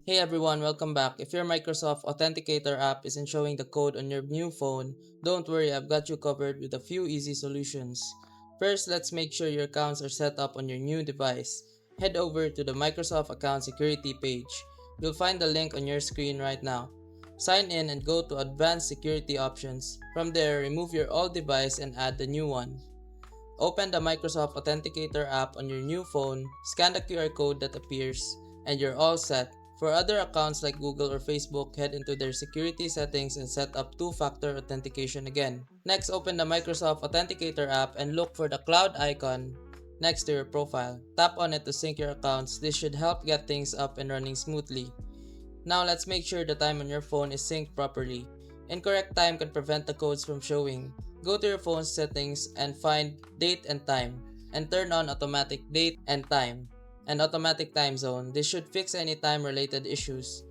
Hey everyone, welcome back. If your Microsoft Authenticator app isn't showing the code on your new phone, don't worry, I've got you covered with a few easy solutions. First, let's make sure your accounts are set up on your new device. Head over to the Microsoft Account Security page. You'll find the link on your screen right now. Sign in and go to Advanced Security Options. From there, remove your old device and add the new one. Open the Microsoft Authenticator app on your new phone, scan the QR code that appears, and you're all set. For other accounts like Google or Facebook, head into their security settings and set up two-factor authentication again. Next, open the Microsoft Authenticator app and look for the cloud icon next to your profile. Tap on it to sync your accounts. This should help get things up and running smoothly. Now let's make sure the time on your phone is synced properly. Incorrect time can prevent the codes from showing. Go to your phone's settings and find date and time and turn on automatic date and time and automatic time zone. This should fix any time related issues.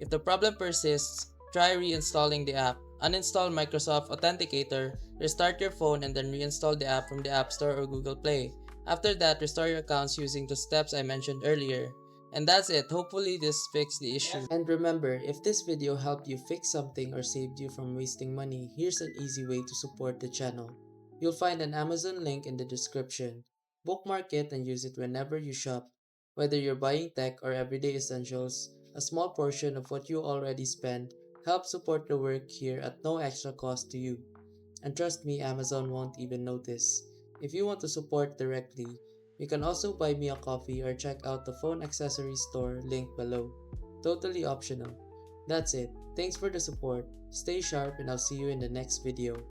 If the problem persists, try reinstalling the app. Uninstall Microsoft Authenticator, restart your phone and then reinstall the app from the App Store or Google Play. After that, restore your accounts using the steps I mentioned earlier. And that's it. Hopefully this fixed the issue. And remember, if this video helped you fix something or saved you from wasting money, here's an easy way to support the channel. You'll find an Amazon link in the description. Bookmark it and use it whenever you shop. Whether you're buying tech or everyday essentials, a small portion of what you already spend helps support the work here at no extra cost to you. And trust me, Amazon won't even notice. If you want to support directly, you can also buy me a coffee or check out the phone accessories store link below. Totally optional. That's it. Thanks for the support. Stay sharp and I'll see you in the next video.